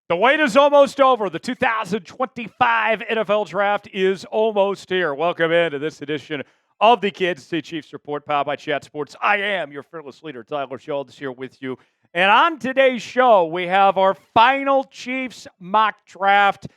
The wait is almost over. The 2025 NFL Draft is almost here. Welcome into this edition of the Kansas City Chiefs Report, powered by Chat Sports. I am your fearless leader, Tyler Schultz, here with you. And on today's show, we have our final Chiefs mock draft.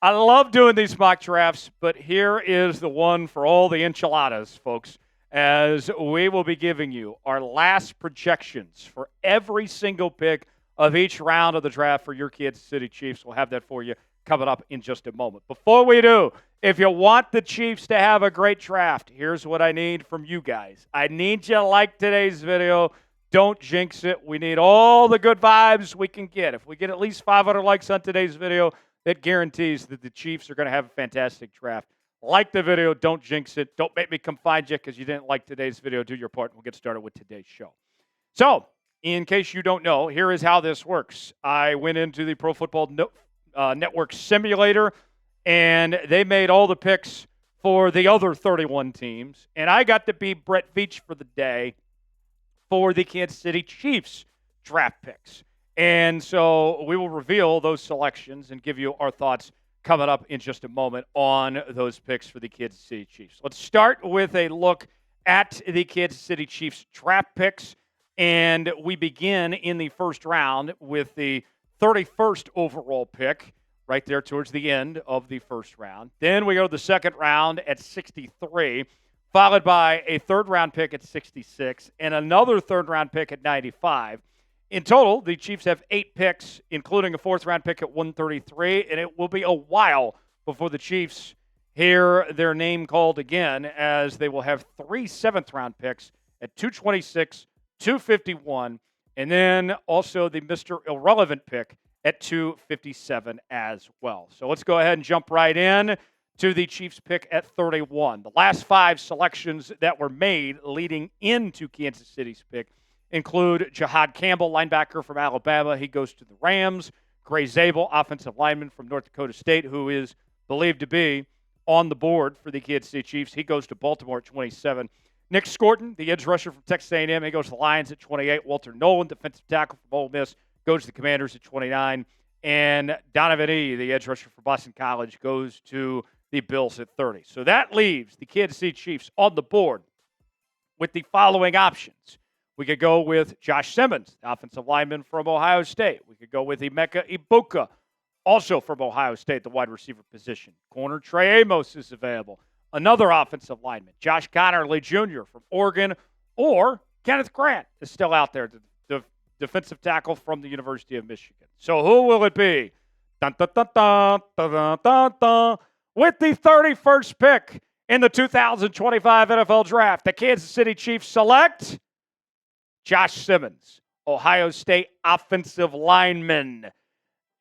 I love doing these mock drafts, but here is the one for all the enchiladas, folks, as we will be giving you our last projections for every single pick of each round of the draft for your Kansas City Chiefs. We'll have that for you coming up in just a moment. Before we do, if you want the Chiefs to have a great draft, here's what I need from you guys. I need you to like today's video. Don't jinx it. We need all the good vibes we can get. If we get at least 500 likes on today's video, that guarantees that the Chiefs are going to have a fantastic draft. Like the video. Don't jinx it. Don't make me come find you because you didn't like today's video. Do your part, and we'll get started with today's show. So, in case you don't know, here is how this works. I went into the Pro Football Network simulator, and they made all the picks for the other 31 teams. And I got to be Brett Veach for the day for the Kansas City Chiefs draft picks. And so we will reveal those selections and give you our thoughts coming up in just a moment on those picks for the Kansas City Chiefs. Let's start with a look at the Kansas City Chiefs draft picks. And we begin in the first round with the 31st overall pick right there towards the end of the first round. Then we go to the second round at 63, followed by a third-round pick at 66 and another third-round pick at 95. In total, the Chiefs have 8 picks, including a fourth-round pick at 133, and it will be a while before the Chiefs hear their name called again, as they will have 3 seventh-round picks at 226, 251, and then also the Mr. Irrelevant pick at 257 as well. So let's go ahead and jump right in to the Chiefs pick at 31. The last 5 selections that were made leading into Kansas City's pick include Jahad Campbell, linebacker from Alabama. He goes to the Rams. Gray Zabel, offensive lineman from North Dakota State, who is believed to be on the board for the Kansas City Chiefs. He goes to Baltimore at 27. Nick Scorton, the edge rusher from Texas A&M, he goes to the Lions at 28. Walter Nolan, defensive tackle from Ole Miss, goes to the Commanders at 29. And Donovan E., the edge rusher from Boston College, goes to the Bills at 30. So that leaves the Kansas City Chiefs on the board with the following options. We could go with Josh Simmons, the offensive lineman from Ohio State. We could go with Emeka Ibuka, also from Ohio State, the wide receiver position. Corner Trey Amos is available. Another offensive lineman, Josh Connerly Jr. from Oregon, or Kenneth Grant is still out there, the defensive tackle from the University of Michigan. So who will it be? Dun, dun, dun, dun, dun, dun, dun, dun. With the 31st pick in the 2025 NFL Draft, the Kansas City Chiefs select Josh Simmons, Ohio State offensive lineman.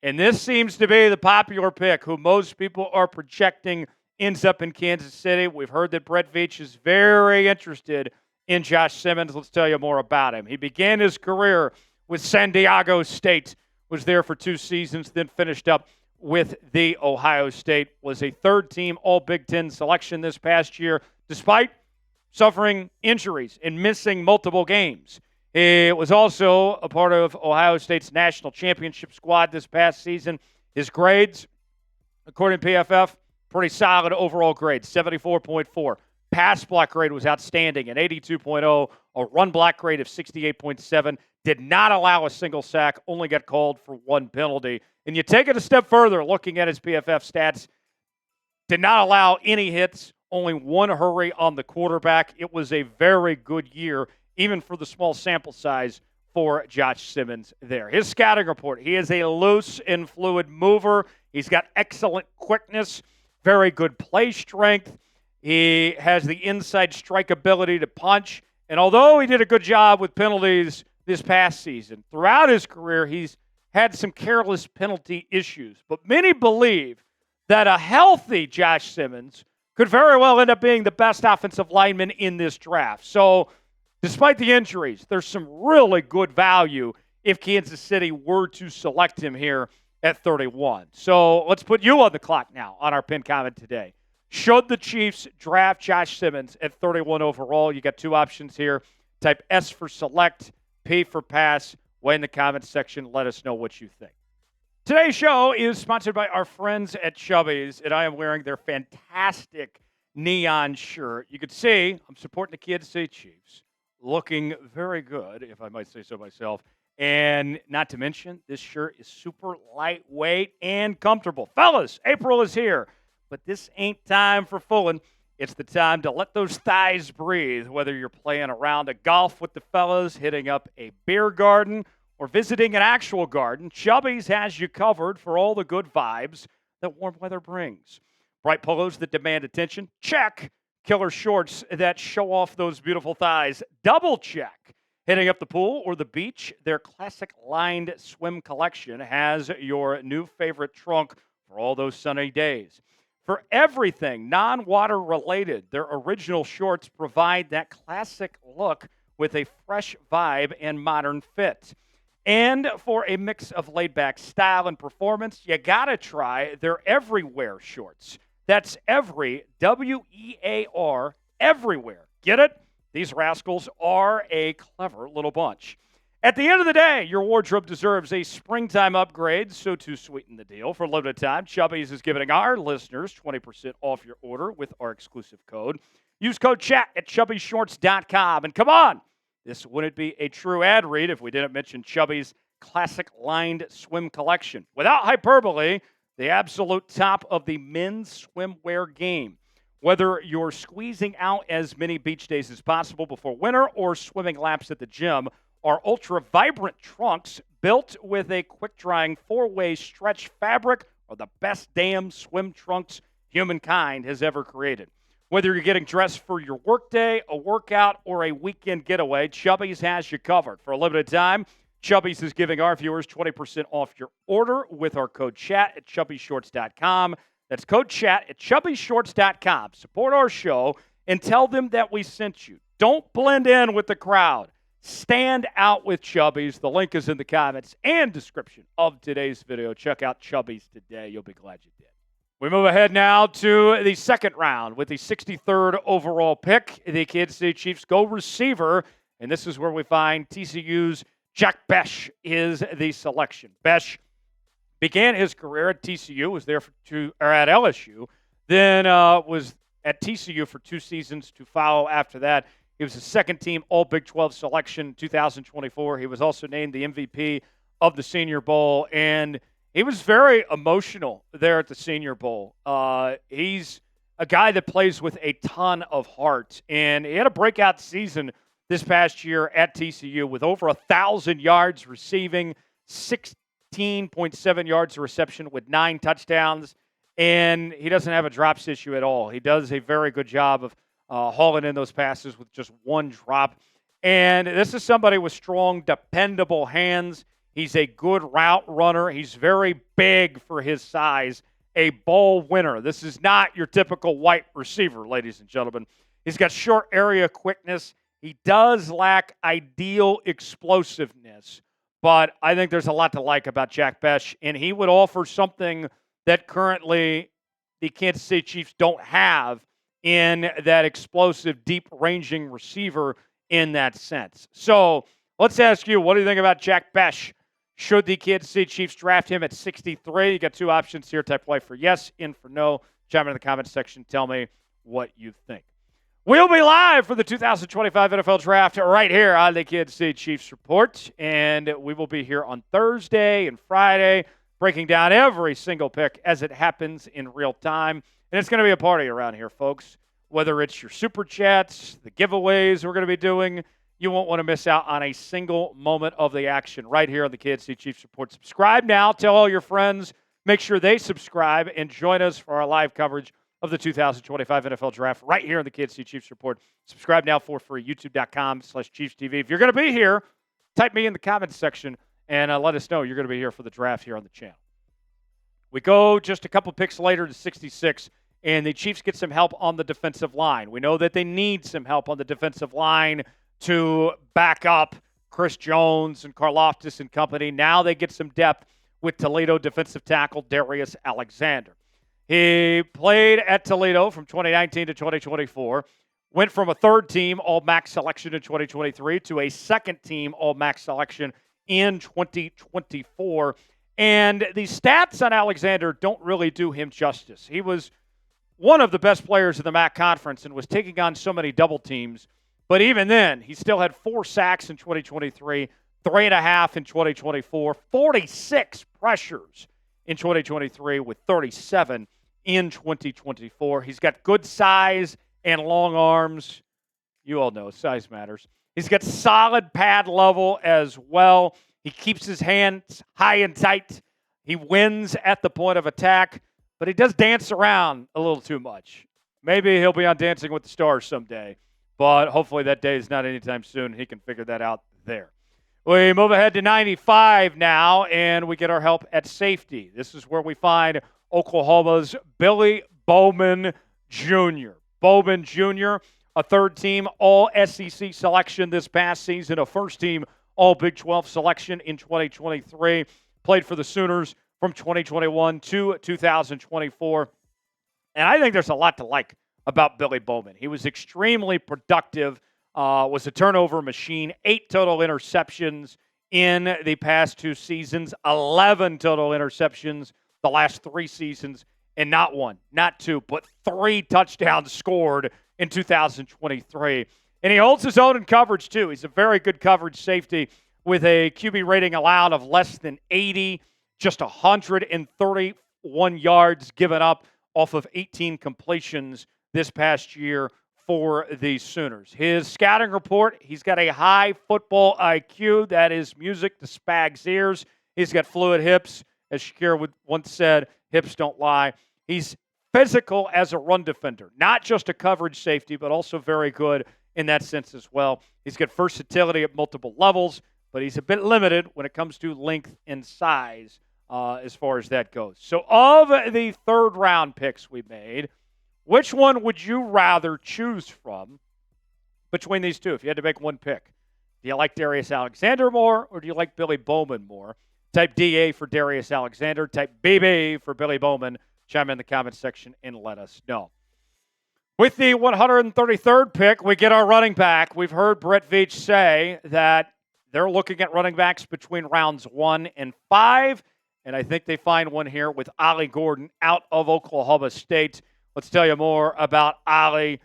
And this seems to be the popular pick, who most people are projecting ends up in Kansas City. We've heard that Brett Veach is very interested in Josh Simmons. Let's tell you more about him. He began his career with San Diego State, was there for 2 seasons, then finished up with the Ohio State, was a third-team All-Big Ten selection this past year, despite suffering injuries and missing multiple games. He was also a part of Ohio State's national championship squad this past season. His grades, according to PFF, pretty solid overall grade, 74.4. Pass block grade was outstanding at 82.0. A run block grade of 68.7. Did not allow a single sack, only got called for 1 penalty. And you take it a step further, looking at his PFF stats, did not allow any hits, only 1 hurry on the quarterback. It was a very good year, even for the small sample size for Josh Simmons there. His scouting report, he is a loose and fluid mover. He's got excellent quickness, very good play strength. He has the inside strike ability to punch. And although he did a good job with penalties this past season, throughout his career, he's had some careless penalty issues. But many believe that a healthy Josh Simmons could very well end up being the best offensive lineman in this draft. So despite the injuries, there's some really good value if Kansas City were to select him here at 31. So let's put you on the clock now on our pin comment today. Should the Chiefs draft Josh Simmons at 31 overall? You got 2 options here. Type S for select, P for pass. Weigh in the comments section. Let us know what you think. Today's show is sponsored by our friends at Chubbies, and I am wearing their fantastic neon shirt. You can see I'm supporting the Kansas City Chiefs, looking very good, if I might say so myself. And not to mention, this shirt is super lightweight and comfortable. Fellas, April is here, but this ain't time for fooling. It's the time to let those thighs breathe, whether you're playing a round of golf with the fellas, hitting up a beer garden, or visiting an actual garden. Chubbies has you covered for all the good vibes that warm weather brings. Bright polos that demand attention? Check. Killer shorts that show off those beautiful thighs? Double check. Hitting up the pool or the beach? Their classic lined swim collection has your new favorite trunk for all those sunny days. For everything non-water related, their original shorts provide that classic look with a fresh vibe and modern fit. And for a mix of laid-back style and performance, you got to try their Everywhere shorts. That's every, W-E-A-R, everywhere. Get it? These rascals are a clever little bunch. At the end of the day, your wardrobe deserves a springtime upgrade, so to sweeten the deal, for a limited time, Chubbies is giving our listeners 20% off your order with our exclusive code. Use code CHAT at chubbyshorts.com. And come on! This wouldn't be a true ad read if we didn't mention Chubby's classic lined swim collection. Without hyperbole, the absolute top of the men's swimwear game. Whether you're squeezing out as many beach days as possible before winter or swimming laps at the gym, our ultra-vibrant trunks built with a quick-drying 4-way stretch fabric are the best damn swim trunks humankind has ever created. Whether you're getting dressed for your workday, a workout, or a weekend getaway, Chubbies has you covered. For a limited time, Chubbies is giving our viewers 20% off your order with our code CHAT at chubbyshorts.com. That's code CHAT at chubbyshorts.com. Support our show and tell them that we sent you. Don't blend in with the crowd. Stand out with Chubbies. The link is in the comments and description of today's video. Check out Chubbies today. You'll be glad you did. We move ahead now to the second round with the 63rd overall pick. The Kansas City Chiefs go receiver, and this is where we find TCU's Jack Bech is the selection. Bech began his career at TCU, was there at LSU, then was at TCU for 2 seasons to follow after that. He was a second-team All-Big 12 selection in 2024. He was also named the MVP of the Senior Bowl, and he was very emotional there at the Senior Bowl. He's a guy that plays with a ton of heart, and he had a breakout season this past year at TCU with over 1,000 yards receiving, 16.7 yards of reception with 9 touchdowns, and he doesn't have a drops issue at all. He does a very good job of hauling in those passes with just 1 drop. And this is somebody with strong, dependable hands. He's a good route runner. He's very big for his size, a ball winner. This is not your typical white receiver, ladies and gentlemen. He's got short area quickness. He does lack ideal explosiveness, but I think there's a lot to like about Jack Bech, and he would offer something that currently the Kansas City Chiefs don't have in that explosive, deep-ranging receiver in that sense. So let's ask you, what do you think about Jack Bech? Should the Kansas City Chiefs draft him at 63? You got 2 options here. Type Y for yes, in for no. Chime in the comments section. Tell me what you think. We'll be live for the 2025 NFL Draft right here on the Kansas City Chiefs Report, and we will be here on Thursday and Friday breaking down every single pick as it happens in real time. And it's going to be a party around here, folks. Whether it's your Super Chats, the giveaways we're going to be doing, you won't want to miss out on a single moment of the action right here on the Kansas City Chiefs Report. Subscribe now. Tell all your friends. Make sure they subscribe and join us for our live coverage of the 2025 NFL Draft right here on the Kansas City Chiefs Report. Subscribe now for free, youtube.com/ChiefsTV. If you're going to be here, type me in the comments section and let us know you're going to be here for the draft here on the channel. We go just a couple picks later to 66, and the Chiefs get some help on the defensive line. We know that they need some help on the defensive line to back up Chris Jones and Karlaftis and company. Now they get some depth with Toledo defensive tackle Darius Alexander. He played at Toledo from 2019 to 2024, went from a third-team All-MAC selection in 2023 to a second-team All-MAC selection in 2024, And the stats on Alexander don't really do him justice. He was one of the best players in the MAC conference and was taking on so many double teams. But even then, he still had 4 sacks in 2023, 3.5 in 2024, 46 pressures in 2023 with 37 in 2024. He's got good size and long arms. You all know size matters. He's got solid pad level as well. He keeps his hands high and tight. He wins at the point of attack, but he does dance around a little too much. Maybe he'll be on Dancing with the Stars someday, but hopefully that day is not anytime soon. He can figure that out there. We move ahead to 95 now, and we get our help at safety. This is where we find Oklahoma's Billy Bowman Jr. Bowman Jr., a third-team All-SEC selection this past season, a first-team All-Big 12 selection in 2023, played for the Sooners from 2021 to 2024. And I think there's a lot to like about Billy Bowman. He was extremely productive, was a turnover machine, 8 total interceptions in the past 2 seasons, 11 total interceptions the last 3 seasons, and not 1, not 2, but 3 touchdowns scored in 2023. And he holds his own in coverage, too. He's a very good coverage safety with a QB rating allowed of less than 80, just 131 yards given up off of 18 completions this past year for the Sooners. His scouting report, he's got a high football IQ. That is music to Spag's ears. He's got fluid hips. As Shakira once said, hips don't lie. He's physical as a run defender, not just a coverage safety, but also very good in that sense as well. He's got versatility at multiple levels, but he's a bit limited when it comes to length and size as far as that goes. So of the third-round picks we made, which one would you rather choose from between these two if you had to make one pick? Do you like Darius Alexander more, or do you like Billy Bowman more? Type DA for Darius Alexander. Type BB for Billy Bowman. Chime in the comments section and let us know. With the 133rd pick, we get our running back. We've heard Brett Veach say that they're looking at running backs between rounds 1 and 5, and I think they find one here with Ollie Gordon out of Oklahoma State. Let's tell you more about Ollie.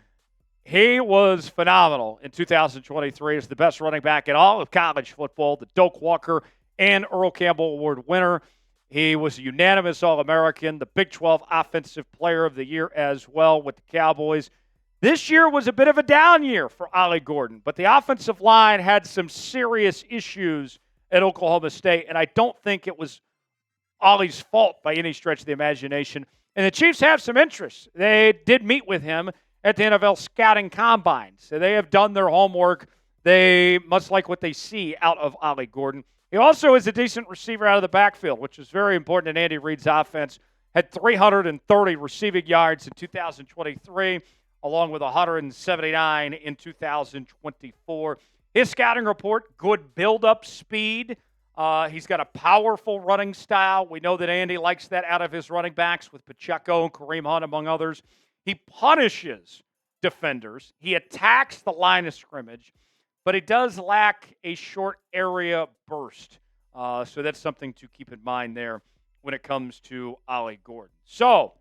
He was phenomenal in 2023 as the best running back in all of college football, the Doak Walker and Earl Campbell Award winner. He was a unanimous All-American, the Big 12 Offensive Player of the Year as well with the Cowboys. This year was a bit of a down year for Ollie Gordon, but the offensive line had some serious issues at Oklahoma State, and I don't think it was Ollie's fault by any stretch of the imagination. And the Chiefs have some interest. They did meet with him at the NFL Scouting Combine, so they have done their homework. They must like what they see out of Ollie Gordon. He also is a decent receiver out of the backfield, which is very important in Andy Reid's offense. Had 330 receiving yards in 2023, along with 179 in 2024. His scouting report, good build-up speed. He's got a powerful running style. We know that Andy likes that out of his running backs with Pacheco and Kareem Hunt, among others. He punishes defenders. He attacks the line of scrimmage, but he does lack a short area burst. So that's something to keep in mind there when it comes to Ollie Gordon. So,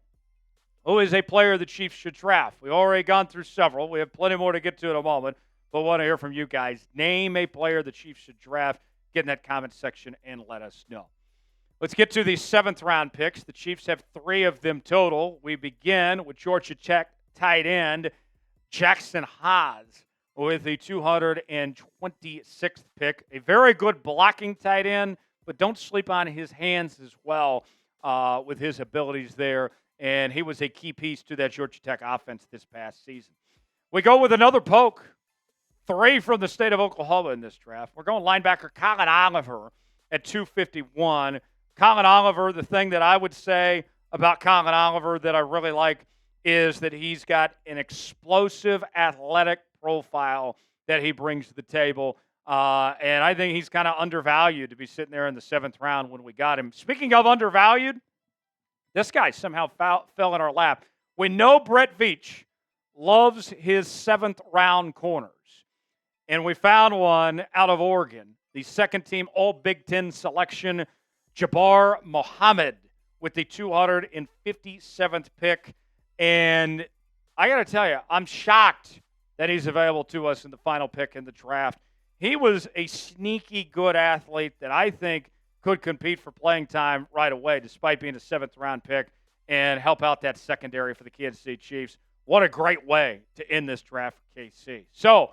who is a player the Chiefs should draft? We've already gone through several. We have plenty more to get to in a moment, but want to hear from you guys. Name a player the Chiefs should draft. Get in that comment section and let us know. Let's get to the 7th-round picks. The Chiefs have 3 of them total. We begin with Georgia Tech tight end Jackson Haas with the 226th pick. A very good blocking tight end, but don't sleep on his hands as well with his abilities there. And he was a key piece to that Georgia Tech offense this past season. We go with another poke. 3 from the state of Oklahoma in this draft. We're going linebacker Colin Oliver at 251. Colin Oliver, the thing that I would say about Colin Oliver that I really like is that he's got an explosive athletic profile that he brings to the table. And I think he's kind of undervalued to be sitting there in the 7th round when we got him. Speaking of undervalued, this guy somehow fell in our lap. We know Brett Veach loves his 7th-round corners. And we found one out of Oregon, the 2nd-team All-Big Ten selection, Jabbar Muhammad with the 257th pick. And I got to tell you, I'm shocked that he's available to us in the final pick in the draft. He was a sneaky good athlete that I think could compete for playing time right away, despite being a 7th-round pick, and help out that secondary for the Kansas City Chiefs. What a great way to end this draft for KC. So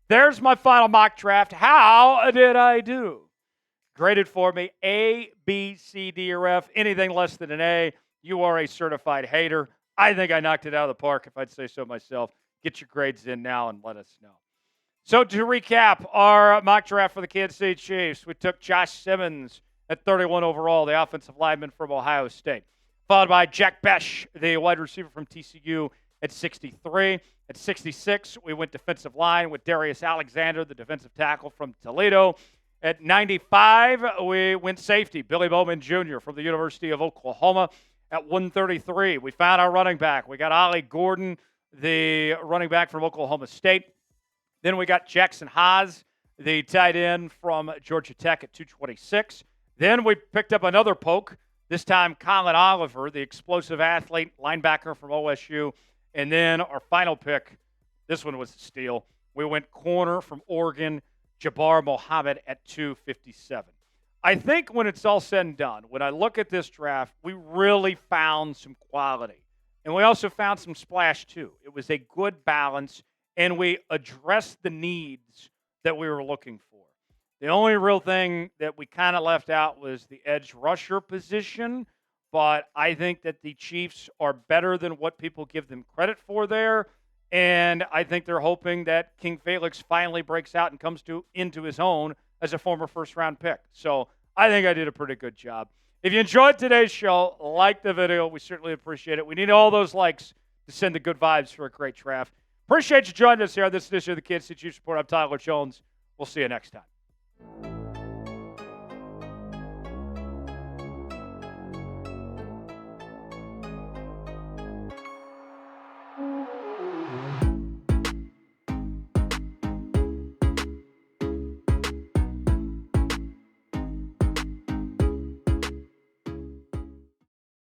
there's my final mock draft. How did I do? Graded for me A, B, C, D, or F. Anything less than an A, you are a certified hater. I think I knocked it out of the park, if I'd say so myself. Get your grades in now and let us know. So to recap our mock draft for the Kansas City Chiefs, we took Josh Simmons at 31 overall, the offensive lineman from Ohio State, followed by Jack Bech, the wide receiver from TCU, at 63. At 66, we went defensive line with Darius Alexander, the defensive tackle from Toledo. At 95, we went safety, Billy Bowman Jr. from the University of Oklahoma. At 133, we found our running back. We got Ollie Gordon, the running back from Oklahoma State. Then we got Jackson Haas, the tight end from Georgia Tech at 226. Then we picked up another poke, this time Colin Oliver, the explosive athlete, linebacker from OSU. And then our final pick, this one was a steal. We went corner from Oregon, Jabbar Muhammad at 257. I think when it's all said and done, when I look at this draft, we really found some quality. And we also found some splash, too. It was a good balance, and we addressed the needs that we were looking for. The only real thing that we kind of left out was the edge rusher position, but I think that the Chiefs are better than what people give them credit for there. And I think they're hoping that King Felix finally breaks out and comes into his own as a former first-round pick. So I think I did a pretty good job. If you enjoyed today's show, like the video. We certainly appreciate it. We need all those likes to send the good vibes for a great draft. Appreciate you joining us here on this edition of the Kansas City Chiefs Report. I'm Tyler Jones. We'll see you next time.